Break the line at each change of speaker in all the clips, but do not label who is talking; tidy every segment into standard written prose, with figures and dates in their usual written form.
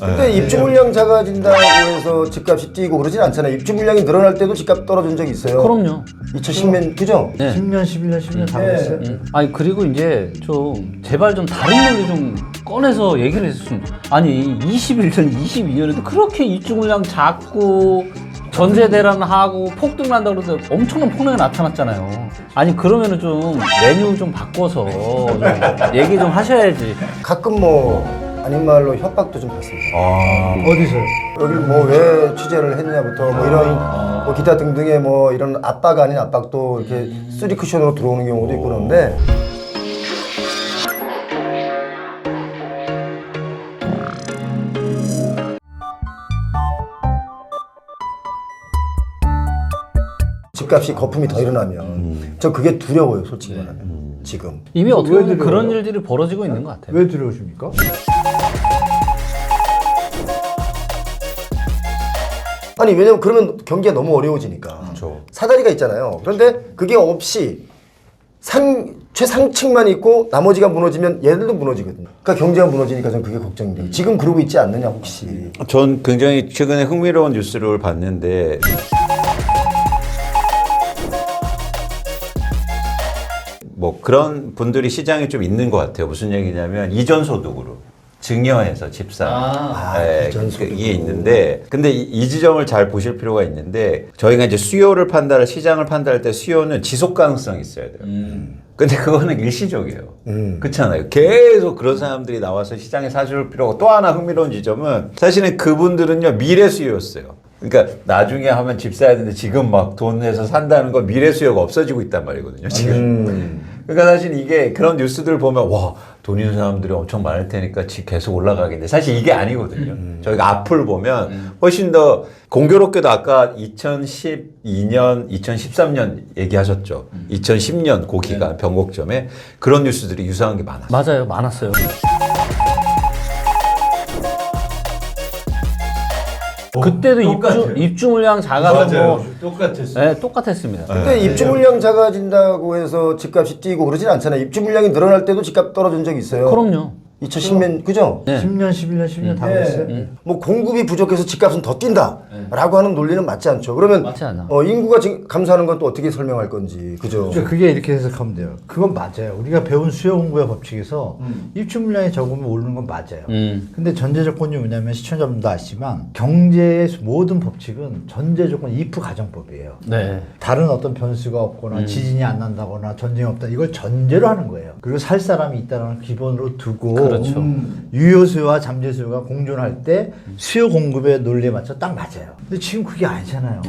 근데 입주 물량 작아진다고 해서 집값이 뛰고 그러진 않잖아요. 입주 물량이 늘어날 때도 집값 떨어진 적이 있어요.
그럼요.
2010년 그죠?
네.
10년, 11년, 10년 다 그랬어요.
아니 그리고 이제 좀 제발 좀 다른 논리 좀 꺼내서 얘기를 했으면 아니 21년, 22년에도 그렇게 입주 물량 작고 전세 대란하고 폭등난다고 그러는데 엄청난 폭락이 나타났잖아요. 아니 그러면은 좀 메뉴 좀 바꿔서 좀 얘기 좀 하셔야지.
가끔 뭐 아닌 말로 협박도 좀 받습니다.
어디서요?
여기 뭐 왜 취재를 했냐부터 뭐 이런 뭐 기타 등등의 뭐 이런 압박 아닌 압박도 이렇게 쓰리 쿠션으로 들어오는 경우도 있고 그런데 집값이 거품이 더 일어나면 저 그게 두려워요, 솔직히 말하면. 지금
이미 어떻게
왜
보면
두려워요?
그런 일들이 벌어지고 있는 것 같아요.
왜 두려우십니까?
아니 왜냐면 그러면 경기가 너무 어려워지니까 사다리가 있잖아요. 그런데 그게 없이 최상층만 있고 나머지가 무너지면 얘들도 무너지거든요. 그러니까 경제가 무너지니까 저는 그게 걱정이 돼요. 지금 그러고 있지 않느냐 혹시.
전 굉장히 최근에 흥미로운 뉴스를 봤는데 뭐 그런 분들이 시장에 좀 있는 것 같아요. 무슨 얘기냐면 이전 소득으로 증여해서 집사
이전 소득으로.
이게 있는데 근데 이 지점을 잘 보실 필요가 있는데 저희가 이제 수요를 판단할 시장을 판단할 때 수요는 지속 가능성이 있어야 돼요. 근데 그거는 일시적이에요. 그렇잖아요. 계속 그런 사람들이 나와서 시장에 사줄 필요가 또 하나 흥미로운 지점은 사실은 그분들은요 미래 수요였어요. 그러니까 나중에 하면 집 사야 되는데 지금 막 돈 내서 산다는 건 미래 수요가 없어지고 있단 말이거든요. 지금. 그러니까 사실 이게 그런 뉴스들을 보면 와 돈 있는 사람들이 엄청 많을 테니까 집 계속 올라가겠는데 사실 이게 아니거든요. 저희가 앞을 보면 훨씬 더 공교롭게도 아까 2012년, 2013년 얘기하셨죠. 2010년 그 기간 변곡점에 그런 뉴스들이 유사한 게 많았어요.
맞아요, 많았어요. 그때도 입주 물량 작아서 뭐
똑같았어요.
네, 똑같았습니다.
근데 입주 물량 작아진다고 해서 집값이 뛰고 그러진 않잖아요. 입주 물량이 늘어날 때도 집값 떨어진 적이 있어요.
그럼요.
2010년 그죠?
네.
10년, 11년, 10년 다 그랬어요.
뭐 공급이 부족해서 집값은 더 뛴다라고 하는 논리는 맞지 않죠. 그러면
맞지 않아.
인구가 지금 감소하는 건 또 어떻게 설명할 건지 그죠?
그러니까 그게 이렇게 해석하면 돼요. 그건 맞아요. 우리가 배운 수요 공급의 법칙에서 입주 물량이 적으면 오르는 건 맞아요. 근데 전제 조건이 뭐냐면 시청자분도 아시지만 경제의 모든 법칙은 전제 조건 if 가정법이에요.
네.
다른 어떤 변수가 없거나 지진이 안 난다거나 전쟁이 없다 이걸 전제로 하는 거예요. 그리고 살 사람이 있다는 걸 기본으로 두고
그렇죠.
유효 수요와 잠재 수요가 공존할 때 수요 공급의 논리에 맞춰 딱 맞아요. 근데 지금 그게 아니잖아요.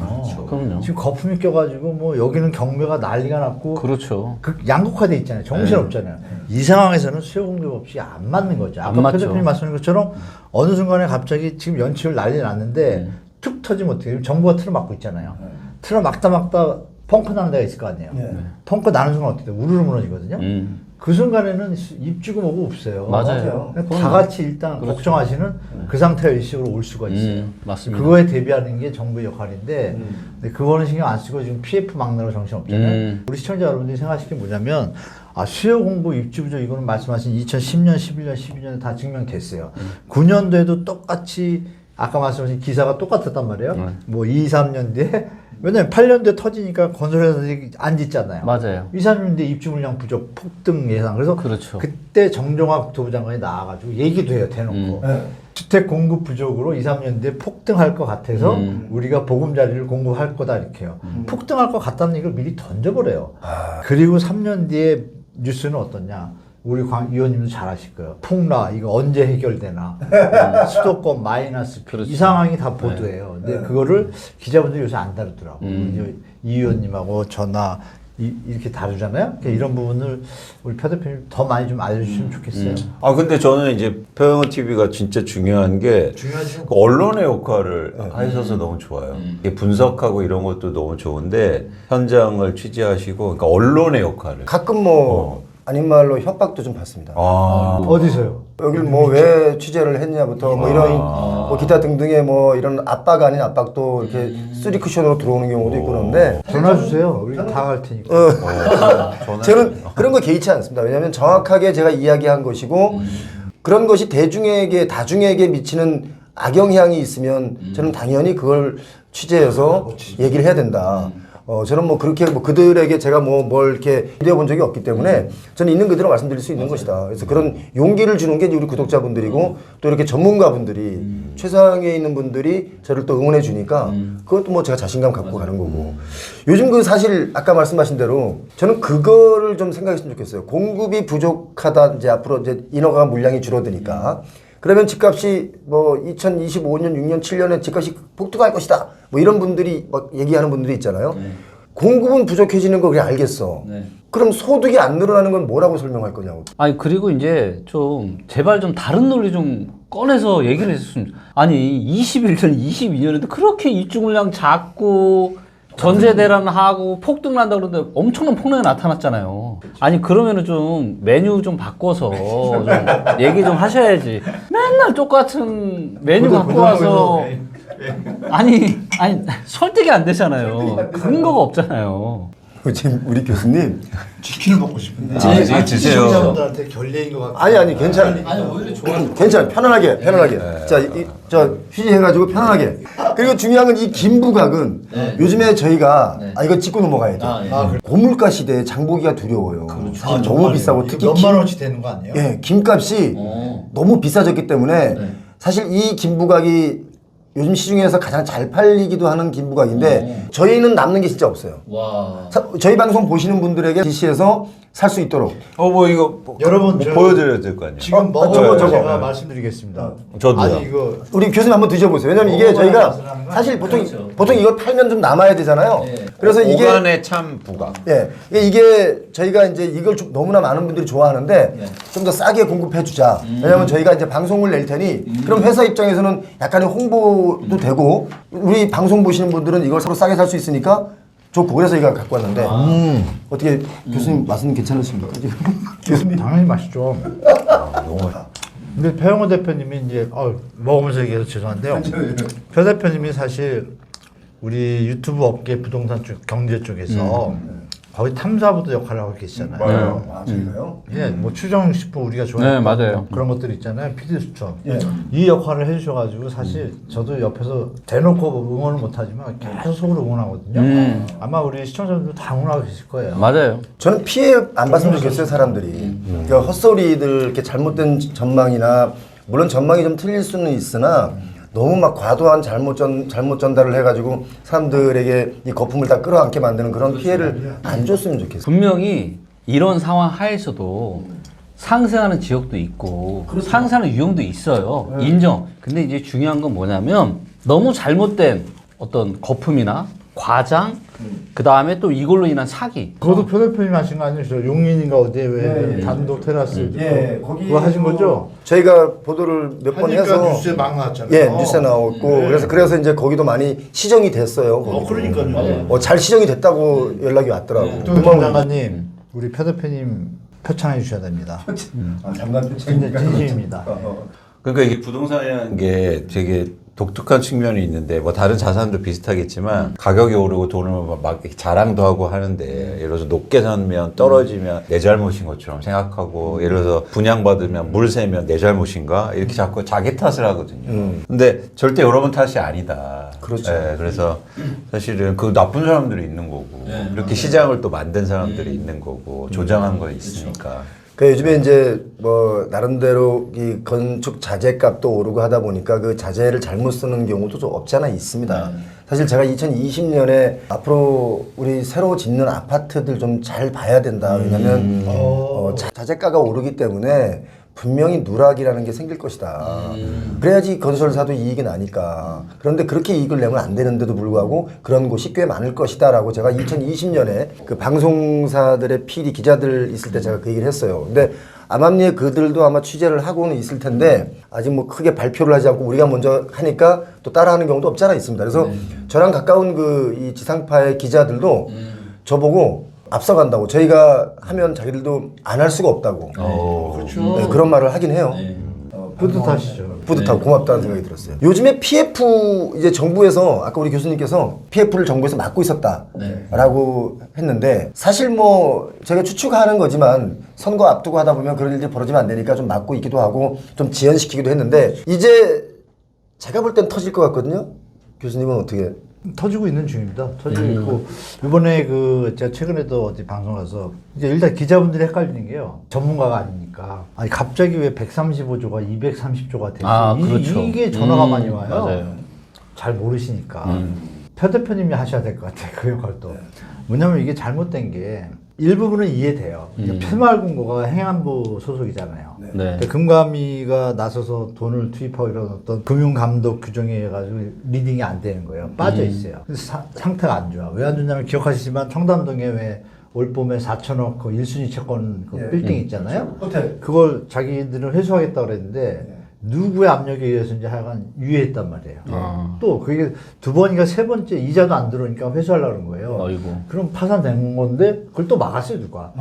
그럼요.
지금 거품이 껴가지고 뭐 여기는 경매가 난리가 났고
그렇죠.
그 양극화돼 있잖아요. 정신 없잖아요. 이 상황에서는 수요 공급 없이 안 맞는 거죠.
안
아까
맞죠.
표 대표님 말씀하신 것처럼 어느 순간에 갑자기 지금 연치율 난리 났는데 툭 터지면 어떻게 해요? 정부가 틀어 막고 있잖아요. 틀어 막다 펑크 나는 데가 있을 거 아니에요. 펑크 나는 순간 어떻게 돼요? 우르르 무너지거든요. 그 순간에는 입주고 뭐고 없어요.
맞아요.
다 같이 일단 걱정하시는 그 상태가 일시적으로 올 수가 있어요.
맞습니다.
그거에 대비하는 게 정부의 역할인데 근데 그거는 신경 안 쓰고 지금 PF 막느라 정신 없잖아요. 우리 시청자 여러분들이 생각하실 게 뭐냐면 수요 공급 입주 부족 이거는 말씀하신 2010년, 11년, 12년에 다 증명됐어요. 9년도에도 똑같이 아까 말씀하신 기사가 똑같았단 말이에요. 뭐 2, 3년 뒤에 왜냐면 8년도에 터지니까 건설회사들이 안 짓잖아요.
맞아요.
2, 3년 뒤에 입주 물량 부족 폭등 예상. 그래서
그렇죠.
그때 정종화 국토부 장관이 나와가지고 얘기도 해요. 대놓고. 주택 공급 부족으로 2, 3년 뒤에 폭등할 것 같아서 우리가 보금자리를 공급할 거다 이렇게요. 폭등할 것 같다는 얘기를 미리 던져버려요. 그리고 3년 뒤에 뉴스는 어떠냐. 우리 관 의원님도 잘 아실 거예요. 폭라 이거 언제 해결되나. 수도권 마이너스 이 상황이 다 보도예요. 근데 그거를 기자분들이 요새 안 다루더라고. 이제 이 의원님하고 저나 이렇게 다루잖아요. 그러니까 이런 부분을 우리 표 대표님 더 많이 좀 알려주시면 좋겠어요.
근데 저는 이제 표영호 TV가 진짜 중요한 게
중요하죠.
그 언론의 역할을 하셔서 너무 좋아요. 이게 분석하고 이런 것도 너무 좋은데 현장을 취재하시고 그러니까 언론의 역할을
가끔 뭐 아닌 말로 협박도 좀 받습니다.
어디서요?
여길 뭐 왜 취재를 했냐부터 뭐 이런 뭐 기타 등등의 뭐 이런 압박 아닌 압박도 이렇게 쓰리 쿠션으로 들어오는 경우도 있고 그런데
전화 주세요. 우리 다 갈 테니까.
저는 그런 거 개의치 않습니다. 왜냐하면 정확하게 제가 이야기한 것이고 그런 것이 다중에게 미치는 악영향이 있으면 저는 당연히 그걸 취재해서 얘기를 해야 된다. 저는 뭐 그렇게 뭐 그들에게 제가 뭐 뭘 이렇게 기대해 본 적이 없기 때문에 저는 있는 그대로 말씀드릴 수 있는 것이다. 그래서 그런 용기를 주는 게 이제 우리 구독자분들이고 또 이렇게 전문가분들이 최상위에 있는 분들이 저를 또 응원해 주니까 그것도 뭐 제가 자신감 갖고 가는 거고. 요즘 그 사실 아까 말씀하신 대로 저는 그거를 좀 생각했으면 좋겠어요. 공급이 부족하다 이제 앞으로 이제 인허가 물량이 줄어드니까 그러면 집값이 뭐 2025년, 6년, 7년에 집값이 폭등할 것이다. 뭐 이런 분들이 막 얘기하는 분들이 있잖아요. 공급은 부족해지는 거 그냥 알겠어. 그럼 소득이 안 늘어나는 건 뭐라고 설명할 거냐고.
아니 그리고 이제 좀 제발 좀 다른 논리 좀 꺼내서 얘기를 했으면. 아니 21년, 22년에도 그렇게 입주 물량 작고 전세 대란하고 폭등 난다 그러는데 엄청난 폭락이 나타났잖아요. 아니 그러면은 좀 메뉴 좀 바꿔서 좀 얘기 좀 하셔야지. 맨날 똑같은 메뉴 갖고 와서 아니 설득이 안 되잖아요. 근거가 없잖아요.
지금 우리 교수님
치킨을 먹고 싶은데.
이제 드세요.
시청자분들한테 결례인 것 같아요.
아니 괜찮아.
아니 오히려 좋아.
괜찮아. 편안하게. 자, 저 휴지해가지고 편안하게. 그리고 중요한 건 이 김부각은 요즘에 저희가 이거 짚고 넘어가야 돼. 고물가 시대에 장보기가 두려워요. 사실 너무 비싸고 특히
몇만 원씩 되는 거 아니에요?
예, 김값이 너무 비싸졌기 때문에 사실 이 김부각이 요즘 시중에서 가장 잘 팔리기도 하는 김부각인데 저희는 남는 게 진짜 없어요.
와.
저희 방송 보시는 분들에게 DC에서 살 수 있도록
뭐 이거
여러분,
뭐
저-
보여드려야 될 거 아니에요?
지금 먹어요.
저거.
제가 말씀드리겠습니다.
저도요.
아니 이거
우리 교수님 한번 드셔보세요. 왜냐면 이게
먹어봐야
저희가
맛을 하는 거
사실
아니에요?
보통 이걸 팔면 좀 남아야 되잖아요. 그래서 이게
오간의 참 부각.
예, 이게 저희가 이제 이걸 좀 너무나 많은 분들이 좋아하는데 좀 더 싸게 공급해 주자. 왜냐면 저희가 이제 방송을 낼 테니 그럼 회사 입장에서는 약간의 홍보도 되고 우리 방송 보시는 분들은 이걸 서로 싸게 살 수 있으니까 좋고 그래서 이거 갖고 왔는데 어떻게 교수님 맛은 괜찮으십니까?
교수님 당연히 맛있죠. 근데 배영호 대표님이 이제 먹으면서 얘기해서 죄송한데요. 배 대표님이 사실 우리 유튜브 업계 부동산 쪽 경제 쪽에서 거의 탐사부도 역할을 하고 계시잖아요.
아, 저희가요?
예, 뭐 추정식품 우리가 좋아하는
네, 맞아요.
그런 것들 있잖아요. PD 수첩.
예.
이 역할을 해주셔가지고 사실 저도 옆에서 대놓고 응원을 못하지만 계속 속으로 응원하거든요. 아마 우리 시청자분들 다 응원하고 계실 거예요.
맞아요.
저는 피해 안 봤으면 좋겠어요, 사람들이. 그러니까 헛소리들, 이렇게 잘못된 전망이나, 물론 전망이 좀 틀릴 수는 있으나, 너무 막 과도한 잘못 전달을 해가지고 사람들에게 이 거품을 다 끌어안게 만드는 그런 피해를 안 줬으면 좋겠어요.
분명히 이런 상황 하에서도 상승하는 지역도 있고 상승하는 유형도 있어요. 인정. 근데 이제 중요한 건 뭐냐면 너무 잘못된 어떤 거품이나 과장, 그 다음에 또 이걸로 인한 사기.
그것도 표 대표님 하신 거 아니죠? 용인인가 어디에 왜 단독 테라스 그거 하신 거죠?
저희가 보도를 몇 번
하니까
해서
뉴스에 막 나왔잖아요.
예, 뉴스에 나왔고 그래서 이제 거기도 많이 시정이 됐어요. 거기도.
그러니까요.
잘 시정이 됐다고 연락이 왔더라고.
또 장관님 우리 표 대표님 표창해 주셔야 됩니다.
잠깐
진심입니다.
그러니까 이게 부동산이라는 게 되게 독특한 측면이 있는데 뭐 다른 자산도 비슷하겠지만 가격이 오르고 돈을 막 이렇게 자랑도 하고 하는데 예를 들어서 높게 사면 떨어지면 내 잘못인 것처럼 생각하고 예를 들어서 분양받으면 물 새면 내 잘못인가 이렇게 자꾸 자기 탓을 하거든요. 근데 절대 여러분 탓이 아니다.
그렇죠.
예, 그래서 사실은 그 나쁜 사람들이 있는 거고 이렇게 시장을 또 만든 사람들이 있는 거고 조장한 거 있으니까.
그 요즘에 이제 뭐 나름대로 이 건축 자재값도 오르고 하다 보니까 그 자재를 잘못 쓰는 경우도 좀 없지 않아 있습니다. 사실 제가 2020년에 앞으로 우리 새로 짓는 아파트들 좀 잘 봐야 된다. 왜냐면 자재가가 오르기 때문에 분명히 누락이라는 게 생길 것이다. 그래야지 건설사도 이익이 나니까. 그런데 그렇게 이익을 내면 안 되는데도 불구하고 그런 곳이 꽤 많을 것이다 라고 제가 2020년에 그 방송사들의 PD 기자들 있을 때 제가 그 얘기를 했어요. 근데 암암리에 그들도 아마 취재를 하고는 있을 텐데 아직 뭐 크게 발표를 하지 않고 우리가 먼저 하니까 또 따라하는 경우도 없지 않아 있습니다. 그래서 저랑 가까운 그 이 지상파의 기자들도 저보고 앞서간다고 저희가 하면 자기들도 안 할 수가 없다고
그렇죠.
네, 그런 말을 하긴 해요.
뿌듯하시죠.
뿌듯하고 고맙다는 생각이 들었어요. 요즘에 PF 이제 정부에서 아까 우리 교수님께서 PF를 정부에서 막고 있었다라고 했는데 사실 뭐 제가 추측하는 거지만 선거 앞두고 하다 보면 그런 일들이 벌어지면 안 되니까 좀 막고 있기도 하고 좀 지연시키기도 했는데 이제 제가 볼 땐 터질 것 같거든요. 교수님은 어떻게?
터지고 있는 중입니다. 터지고 있고 이번에 제가 최근에도 어디 방송 가서 이제 일단 기자분들이 헷갈리는 게요. 전문가가 아니니까 아니 갑자기 왜 135조가 230조가 됐지?
그렇죠.
이게 전화가 많이 와요.
맞아요.
잘 모르시니까 표 대표님이 하셔야 될 것 같아요. 그 역할도. 뭐냐면 이게 잘못된 게 일부분은 이해돼요. 새마을금고가 행안부 소속이잖아요.
네.
근데 금감위가 나서서 돈을 투입하고 이런 어떤 금융감독 규정에 해가지고 리딩이 안 되는 거예요. 빠져 있어요. 그래서 상태가 안 좋아. 왜 안 좋냐면 기억하시지만 청담동에 왜 올 봄에 4천억 그 1순위 채권 그 빌딩 있잖아요.
호텔.
그걸 자기들은 회수하겠다고 그랬는데 누구의 압력에 의해서인지 하여간 유예했단 말이에요. 또 그게 두 번인가 세 번째 이자도 안 들어오니까 회수하려고 그런 거예요.
아이고.
그럼 파산된 건데 그걸 또 막았어요 누가.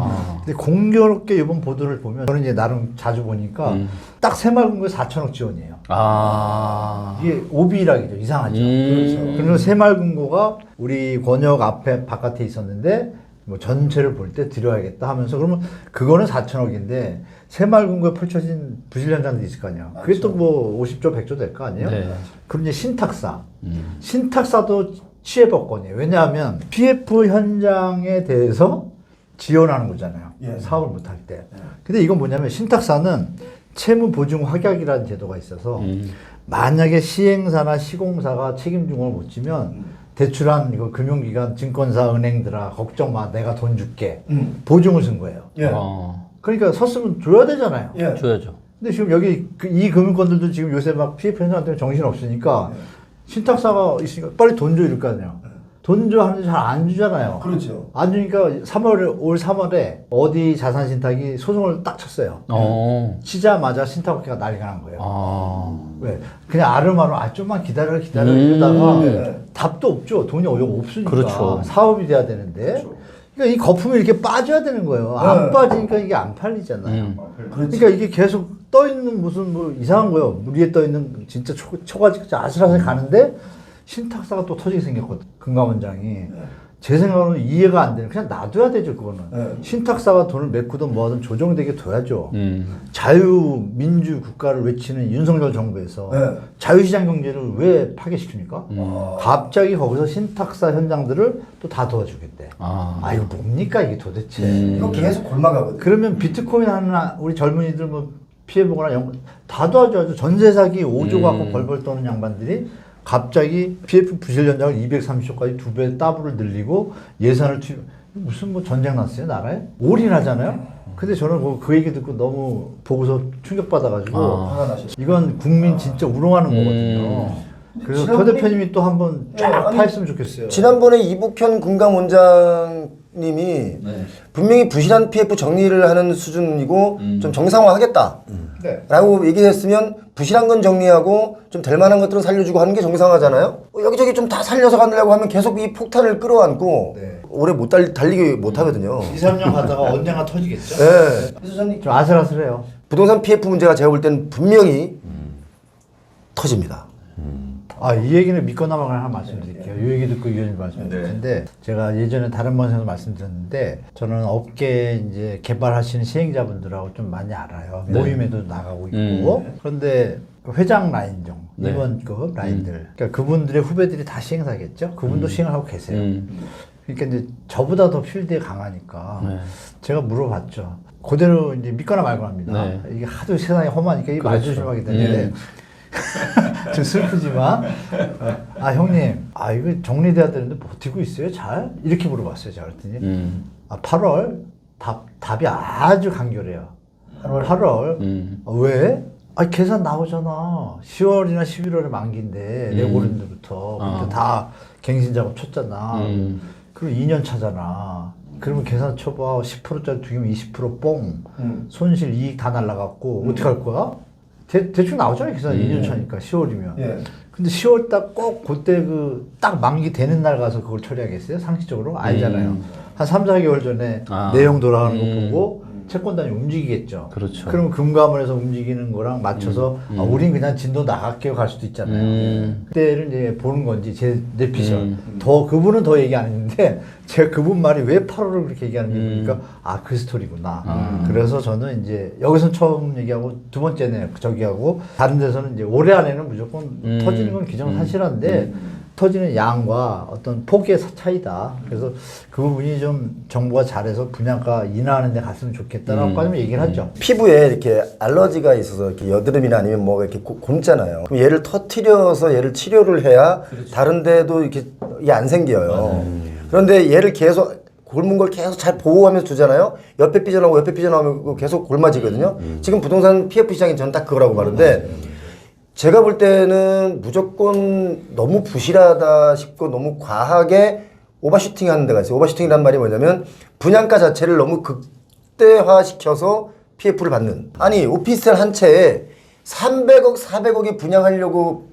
근데 공교롭게 이번 보도를 보면 저는 이제 나름 자주 보니까 딱 새마을금고에 4천억 지원이에요. 이게 오비락이죠. 이상하죠. 그렇죠. 그래서 새마을금고가 우리 권역 앞에 바깥에 있었는데 뭐 전체를 볼 때 드려야겠다 하면서 그러면 그거는 4천억인데 새마을금고에 펼쳐진 부실 현장들이 있을 거 아니야. 그게 또 뭐 50조, 100조 될 거 아니에요.
네.
그럼 이제 신탁사. 신탁사도 취해법권이에요. 왜냐하면 PF 현장에 대해서 지원하는 거잖아요.
예.
사업을 못할 때. 근데 이건 뭐냐면 신탁사는 채무보증 확약이라는 제도가 있어서 만약에 시행사나 시공사가 책임 중을 못 지면 대출한 이거 금융기관, 증권사, 은행들아 걱정 마, 내가 돈 줄게. 보증을 쓴 거예요.
예.
그러니까 섰으면 줘야 되잖아요.
예.
줘야죠.
근데 지금 여기 이 금융권들도 지금 요새 막 PF 현상 때문에 정신 없으니까 신탁사가 있으니까 빨리 돈 줘 이럴 거 아니에요. 돈 줘 하는데 잘 안 주잖아요.
그렇죠.
안 주니까 올 3월에 어디 자산신탁이 소송을 딱 쳤어요. 치자마자 신탁업계가 난리가 난 거예요. 왜? 그냥 아름아름 좀만 기다려 이러다가 답도 없죠. 돈이 없으니까.
그렇죠.
사업이 돼야 되는데. 그러니까 이 거품이 이렇게 빠져야 되는 거예요. 안 빠지니까 이게 안 팔리잖아요. 그러니까 이게 계속 떠 있는 무슨 뭐 이상한 거예요. 물 위에 떠 있는 진짜 초가지 아슬아슬 가는데 신탁사가 또 터지게 생겼거든. 금감원장이. 제 생각으로는 이해가 안 되는. 그냥 놔둬야 되죠, 그거는. 신탁사가 돈을 메꾸든 뭐하든 조정되게 둬야죠. 자유민주 국가를 외치는 윤석열 정부에서 자유시장 경제를 왜 파괴시킵니까? 갑자기 거기서 신탁사 현장들을 또 다 도와주겠대. 이거 뭡니까, 이게 도대체.
이거 계속 골마가거든요.
그러면 비트코인 하는 우리 젊은이들 뭐 피해보거나 다 도와줘야죠. 전세 사기 5조 갖고 벌벌 떠는 양반들이 갑자기 PF 부실 현장을 230조까지 2배 더블을 늘리고 예산을 투입. 무슨 뭐 전쟁 났어요 나라에? 올인하잖아요. 근데 저는 그 얘기 듣고 너무 보고서 충격받아가지고 이건 국민 진짜 우롱하는 거거든요. 그래서 표 대표님이 또 한번 쫙 파했으면 좋겠어요.
지난번에 이북현 금감원장님이 분명히 부실한 PF 정리를 하는 수준이고 좀 정상화하겠다. 라고 얘기했으면 부실한 건 정리하고 좀 될 만한 것들은 살려주고 하는 게 정상화잖아요. 여기저기 좀 다 살려서 가려고 하면 계속 이 폭탄을 끌어안고 오래 못 달리기 못 하거든요.
2, 3년 가다가 언젠가 터지겠죠?
네. 그래서 저는
좀 아슬아슬해요.
부동산 PF 문제가 제가 볼 때는 분명히 터집니다.
이 얘기는 믿거나 말거나 하나 말씀드릴게요. 이 얘기 듣고 의원님 말씀드릴 텐데, 제가 예전에 다른 방송에서 말씀드렸는데, 저는 업계 이제 개발하시는 시행자분들하고 좀 많이 알아요. 모임에도 나가고 있고. 그런데 회장 라인종, 임원급 라인들. 그러니까 그분들의 후배들이 다 시행사겠죠? 그분도 시행을 하고 계세요. 그러니까 이제 저보다 더 필드에 강하니까 제가 물어봤죠. 그대로 이제 믿거나 말거나 합니다. 이게 하도 세상이 험하니까 이 말 조심하게 되는데. 좀 슬프지만 형님 이거 정리돼야 되는데 버티고 있어요 잘? 이렇게 물어봤어요 제가. 그랬더니 8월 답이 아주 간결해요. 8월 왜? 계산 나오잖아. 10월이나 11월에 만기인데 레고랜드부터 그때 다 갱신 작업 쳤잖아. 그리고 2년 차잖아. 그러면 계산 쳐봐. 10%짜리 두기면 20% 뽕. 손실 이익 다 날라갔고 어떻게 할 거야? 대충 나오잖아요. 계산 2년 차니까 10월이면. 근데 10월 딱 꼭 그때 딱 만기 되는 날 가서 그걸 처리하겠어요? 상식적으로? 아니잖아요. 한 3, 4개월 전에 내용 돌아가는 거 보고 채권단이 움직이겠죠.
그렇죠.
그러면 금감원에서 움직이는 거랑 맞춰서 우린 그냥 진도 나갈게요 갈 수도 있잖아요. 그때를 이제 보는 건지 내 피셜. 그분은 더 얘기 안 했는데 제가 그분 말이 왜 8월을 그렇게 얘기하는지 보니까 아, 그 스토리구나. 그래서 저는 이제 여기서 처음 얘기하고 두 번째는 저기하고 다른 데서는 이제 올해 안에는 무조건 터지는 건 기정사실한데 터지는 양과 어떤 폭의 차이다. 그래서 그 부분이 좀 정부가 잘해서 분양가 인하하는 데 갔으면 좋겠다라고 얘기를 하죠.
피부에 이렇게 알러지가 있어서 이렇게 여드름이나 아니면 뭐가 이렇게 곪잖아요. 그럼 얘를 터트려서 얘를 치료를 해야 다른 데도 이렇게 이게 안 생겨요. 그런데 얘를 계속 곪은 걸 계속 잘 보호하면서 두잖아요. 옆에 삐져나오고 옆에 삐져나오고 계속 곪아지거든요. 지금 부동산 PF 시장이 저는 딱 그거라고 봐는데 제가 볼 때는 무조건 너무 부실하다 싶고 너무 과하게 오버슈팅 하는 데가 있어요. 오버슈팅이란 말이 뭐냐면 분양가 자체를 너무 극대화시켜서 PF를 받는. 아니 오피스텔 한 채에 300억, 400억에 분양하려고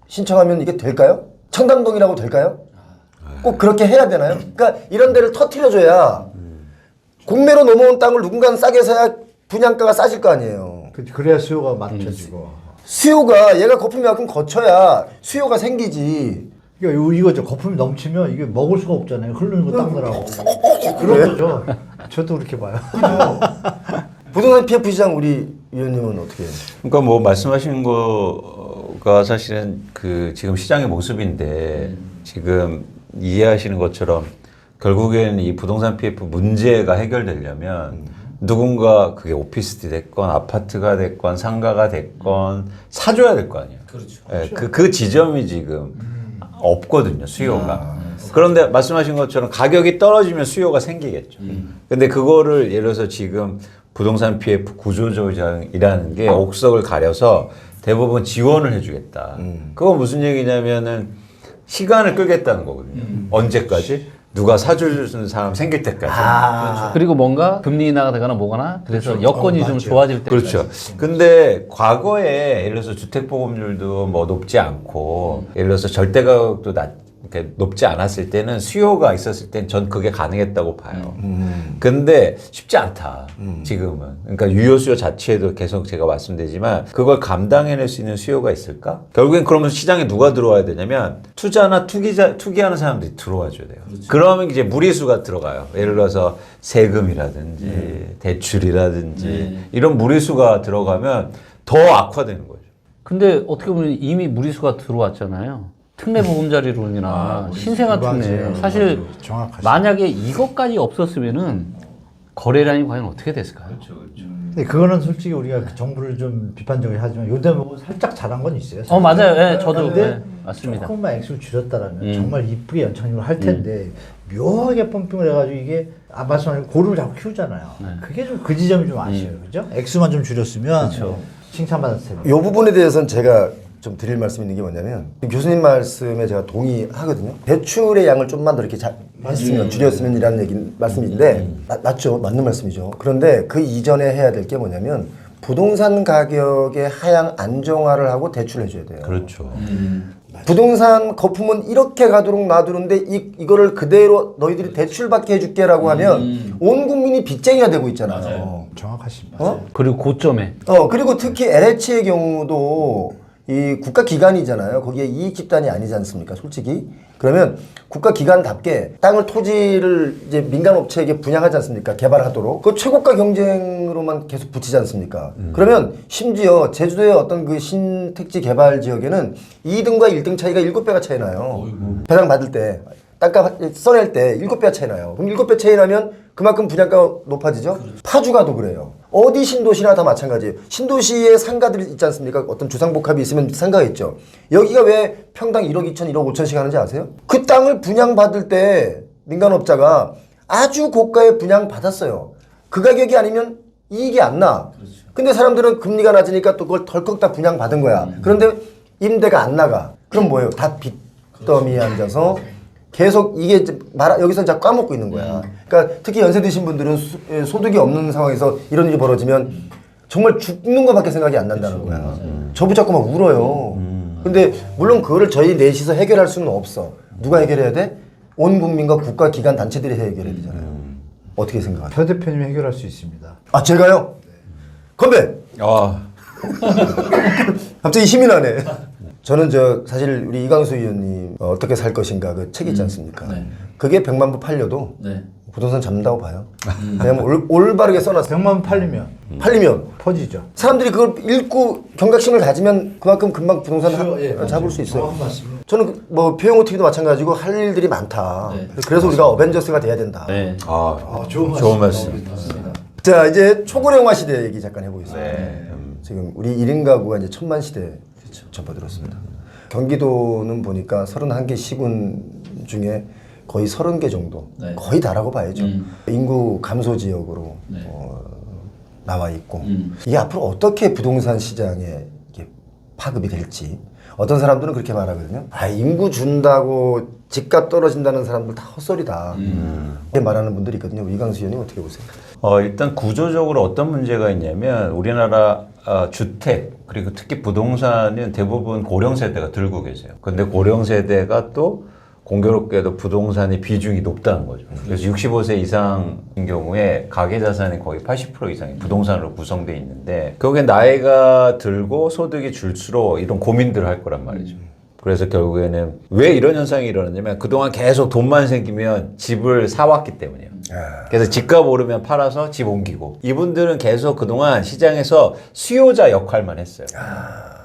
신청하면 이게 될까요? 청담동이라고 될까요? 꼭 그렇게 해야 되나요? 그러니까 이런 데를 터트려줘야 공매로 넘어온 땅을 누군가는 싸게 사야 분양가가 싸질 거 아니에요.
그래야 수요가 맞춰지고.
수요가 얘가 거품이 만큼 거쳐야 수요가 생기지.
이거죠. 거품이 넘치면 이게 먹을 수가 없잖아요. 흐르는 거 닦느라고. 그런 거죠. 저도 그렇게 봐요.
부동산 PF 시장 우리 위원님은 어떻게 해요?
그러니까 뭐 말씀하신 거가 사실은 그 지금 시장의 모습인데 지금 이해하시는 것처럼 결국에는 이 부동산 PF 문제가 해결되려면 누군가 그게 오피스텔이 됐건 아파트가 됐건 상가가 됐건 사줘야 될 거 아니에요. 그렇죠. 예, 그 지점이 지금 없거든요, 수요가. 그런데 말씀하신 것처럼 가격이 떨어지면 수요가 생기겠죠. 근데 그거를 예를 들어서 지금 부동산 PF 구조조정이라는 게 옥석을 가려서 대부분 지원을 해주겠다. 그건 무슨 얘기냐면은 시간을 끌겠다는 거거든요. 언제까지? 누가 사주는 사람 생길 때까지.
그리고 뭔가 금리 인하가 되거나 뭐거나 그래서 여건이 좀 좋아질 때까지.
그렇죠. 근데 과거에 예를 들어서 주택보급률도 뭐 높지 않고 예를 들어서 절대가격도 이렇게 높지 않았을 때는 수요가 있었을 땐 전 그게 가능했다고 봐요. 근데 쉽지 않다. 지금은. 그러니까 유효 수요 자체도 계속 제가 말씀드리지만 그걸 감당해낼 수 있는 수요가 있을까? 결국엔 그러면 시장에 누가 들어와야 되냐면 투자나 투기하는 사람들이 들어와 줘야 돼요. 그러면 이제 무리수가 들어가요. 예를 들어서 세금이라든지 대출이라든지 이런 무리수가 들어가면 더 악화되는 거죠.
근데 어떻게 보면 이미 무리수가 들어왔잖아요. 특례 보금자리론이나 신생아 특례. 사실
정확하시죠.
만약에 이것까지 없었으면은 거래량이 과연 어떻게 됐을까요?
근데 그거는 솔직히 우리가 그 정부를 좀 비판적으로 하지만 요 대목은 살짝 잘한 건 있어요. 사실.
맞아요. 예, 저도
근데
예, 맞습니다.
조금만 액수를 줄였다라면 정말 이쁘게 연착륙을 할 텐데 묘하게 펌핑을 해가지고 이게 말씀하신 고를 자꾸 키우잖아요. 그게 좀 그 지점이 좀 아쉬워요, 그죠? 액수만 좀 줄였으면 칭찬받았을 텐데.
이 부분에 대해서는 제가 좀 드릴 말씀이 있는 게 뭐냐면 교수님 말씀에 제가 동의하거든요. 대출의 양을 좀만 더 이렇게 했으면 줄였으면이라는 말씀인데 맞죠, 맞는 말씀이죠. 그런데 그 이전에 해야 될 게 뭐냐면 부동산 가격의 하향 안정화를 하고 대출을 해줘야 돼요.
그렇죠.
부동산 거품은 이렇게 가도록 놔두는데 이거를 그대로 너희들이 대출받게 해줄게라고 하면 온 국민이 빚쟁이가 되고 있잖아요.
정확하십니다.
그리고 고점에
그리고 특히 LH의 경우도 이 국가기관이잖아요. 거기에 이익 집단이 아니지 않습니까? 솔직히. 그러면 국가기관답게 땅을 토지를 이제 민간업체에게 분양하지 않습니까? 개발하도록. 그 최고가 경쟁으로만 계속 붙이지 않습니까? 그러면 심지어 제주도의 어떤 그 신택지 개발 지역에는 2등과 1등 차이가 7배가 차이 나요. 배당 받을 때. 땅값 써낼 때 7배가 차이 나요. 그럼 7배 차이 나면 그만큼 분양가가 높아지죠? 파주가도 그래요. 어디 신도시나 다 마찬가지예요. 신도시에 상가들이 있지 않습니까? 어떤 주상복합이 있으면 상가가 있죠. 여기가 왜 평당 1억 2천, 1억 5천씩 하는지 아세요? 그 땅을 분양받을 때 민간업자가 아주 고가에 분양받았어요. 그 가격이 아니면 이익이 안 나. 근데 사람들은 금리가 낮으니까 또 그걸 덜컥 다 분양받은 거야. 그런데 임대가 안 나가. 그럼 뭐예요? 다 빚더미에 앉아서 계속 이게 여기서 자꾸 까먹고 있는 거야. 그러니까 특히 연세 드신 분들은 소득이 없는 상황에서 이런 일이 벌어지면 정말 죽는 것밖에 생각이 안 난다는 거야. 저 붙잡고 막 울어요. 근데 물론 그거를 저희 넷이서 해결할 수는 없어. 누가 해결해야 돼? 온 국민과 국가 기관 단체들이 해결해야 되잖아요. 어떻게 생각하세요?
표 대표님이 해결할 수 있습니다.
아 제가요? 건배! 갑자기 힘이 나네. 저는 사실 우리 이광수 의원님 어떻게 살 것인가 그 책 있지 않습니까? 그게 100만 부 팔려도
네.
부동산 잡는다고 봐요. 왜냐면 올바르게 써놨어요.
100만 팔리면
팔리면
퍼지죠.
사람들이 그걸 읽고 경각심을 가지면 그만큼 금방 부동산 잡을 수 있어요. 저는 뭐 표영호 TV도 마찬가지고 할 일들이 많다.
네.
그래서 우리가 어벤져스가 돼야 된다.
네.
좋은
말씀.
자, 이제 초고령화 시대 얘기 잠깐 해보겠습니다.
네.
지금 우리 1인 가구가 이제 1000만 시대 접어들었습니다. 경기도는 보니까 31개 시군 중에 거의 30개 정도,
네.
거의 다라고 봐야죠. 인구 감소 지역으로
네.
나와 있고 이게 앞으로 어떻게 부동산 시장에 이게 파급이 될지 어떤 사람들은 그렇게 말하거든요. 아, 인구 준다고 집값 떨어진다는 사람들 다 헛소리다. 이렇게 말하는 분들이 있거든요. 이강수 의원님 어떻게 보세요?
일단 구조적으로 어떤 문제가 있냐면 우리나라 주택 그리고 특히 부동산은 대부분 고령 세대가 들고 계세요. 근데 고령 세대가 또 공교롭게도 부동산의 비중이 높다는 거죠. 그래서 65세 이상인 경우에 가계 자산의 거의 80% 이상이 부동산으로 구성되어 있는데 결국엔 나이가 들고 소득이 줄수록 이런 고민들을 할 거란 말이죠. 그래서 결국에는 왜 이런 현상이 일어났냐면 그동안 계속 돈만 생기면 집을 사왔기 때문이에요. 그래서 집값 오르면 팔아서 집 옮기고 이분들은 계속 그동안 시장에서 수요자 역할만 했어요.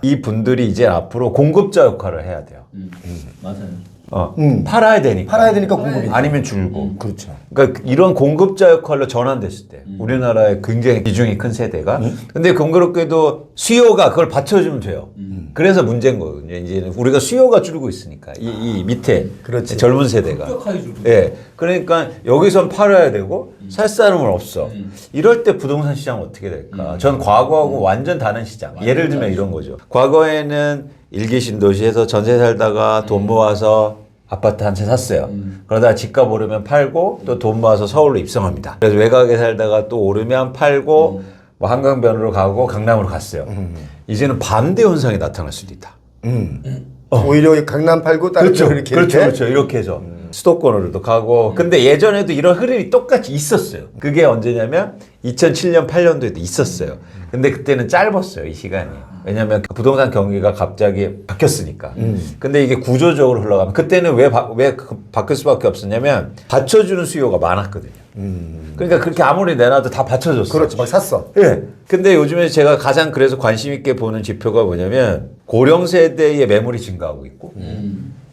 이 분들이 이제 앞으로 공급자 역할을 해야 돼요.
맞아요.
팔아야 되니까.
팔아야 되니까 공급이
아니면 줄고.
그렇죠.
그러니까 이런 공급자 역할로 전환됐을 때 우리나라의 굉장히 비중이 큰 세대가 근데 공교롭게도 수요가 그걸 받쳐주면 돼요. 그래서 문제인 거거든요. 이제는 우리가 수요가 줄고 있으니까 이 밑에
그렇지.
젊은 세대가. 예. 그러니까 여기선 팔아야 되고 살 사람은 없어. 이럴 때 부동산 시장은 어떻게 될까? 전 과거하고 완전 다른 시장. 예를 들면 이런 거죠. 과거에는 일기 신도시에서 전세 살다가 돈 모아서 아파트 한 채 샀어요. 그러다가 집값 오르면 팔고 또 돈 모아서 서울로 입성합니다. 그래서 외곽에 살다가 또 오르면 팔고 뭐 한강변으로 가고 강남으로 갔어요. 이제는 반대 현상이 나타날 수도 있다.
오히려 강남 팔고 다른 쪽으로 이렇게
그렇죠. 이렇게 해서 수도권으로도 가고. 근데 예전에도 이런 흐름이 똑같이 있었어요. 그게 언제냐면 2007년, 8년도에도 있었어요. 근데 그때는 짧았어요, 이 시간이. 왜냐면 부동산 경기가 갑자기 바뀌었으니까. 근데 이게 구조적으로 흘러가면 그때는 왜 바뀔 수밖에 없었냐면 받쳐주는 수요가 많았거든요. 그러니까 그렇게 아무리 내놔도 다 받쳐줬어요.
그렇죠. 막 샀어.
예. 근데 요즘에 제가 가장 그래서 관심 있게 보는 지표가 뭐냐면 고령 세대의 매물이 증가하고 있고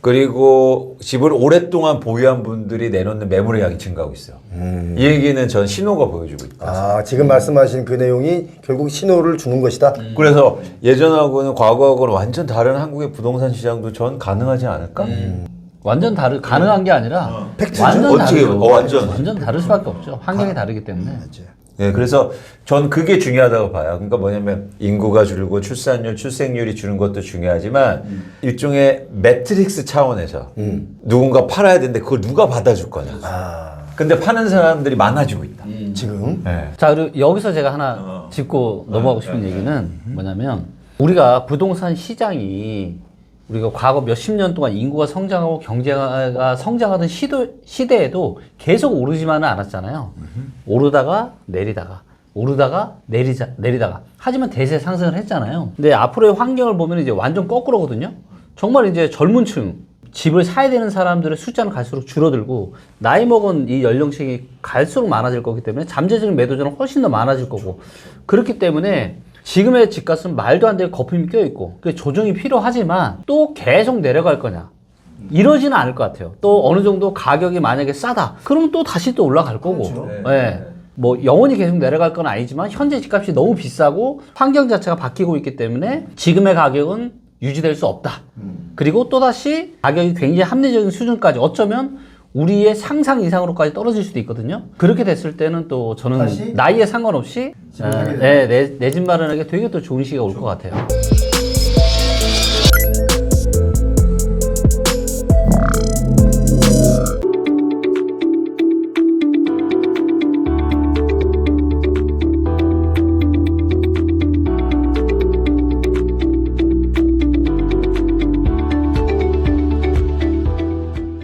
그리고 집을 오랫동안 보유한 분들이 내놓는 매물량이 증가하고 있어요. 이 얘기는 전 신호가 보여주고 있다.
아, 지금 말씀하신 그 내용이 결국 신호를 주는 것이다.
그래서 예전하고는 과거하고는 완전 다른 한국의 부동산 시장도 전 가능하지 않을까?
완전 가능한 게 아니라
팩트죠.
완전
어떻게
다르죠.
완전.
다를 수밖에 없죠. 환경이 다르기 때문에.
네, 그래서 전 그게 중요하다고 봐요. 그러니까 뭐냐면 인구가 줄고 출산율, 출생률이 주는 것도 중요하지만 일종의 매트릭스 차원에서 누군가 팔아야 되는데 그걸 누가 받아줄 거냐. 근데 파는 사람들이 많아지고 있다.
지금
네.
자, 그리고 여기서 제가 하나 짚고 넘어가고 싶은 얘기는 뭐냐면 우리가 부동산 시장이 우리가 과거 몇십 년 동안 인구가 성장하고 경제가 성장하던 시대에도 계속 오르지만은 않았잖아요. 오르다가 내리다가 오르다가 내리다가 하지만 대세 상승을 했잖아요. 근데 앞으로의 환경을 보면 이제 완전 거꾸로거든요. 정말 이제 젊은 층 집을 사야 되는 사람들의 숫자는 갈수록 줄어들고 나이 먹은 이 연령층이 갈수록 많아질 거기 때문에 잠재적인 매도자는 훨씬 더 많아질 거고 그렇기 때문에 지금의 집값은 말도 안 되게 거품이 껴있고 조정이 필요하지만 또 계속 내려갈 거냐 이러지는 않을 것 같아요. 또 어느 정도 가격이 만약에 싸다 그러면 또 다시 또 올라갈 거고 네. 뭐 영원히 계속 내려갈 건 아니지만 현재 집값이 너무 비싸고 환경 자체가 바뀌고 있기 때문에 지금의 가격은 유지될 수 없다. 그리고 또다시 가격이 굉장히 합리적인 수준까지 어쩌면 우리의 상상 이상으로까지 떨어질 수도 있거든요. 그렇게 됐을 때는 또 저는 나이에 상관없이 내 집 마련하기 되게 또 좋은 시기가 올 것 같아요.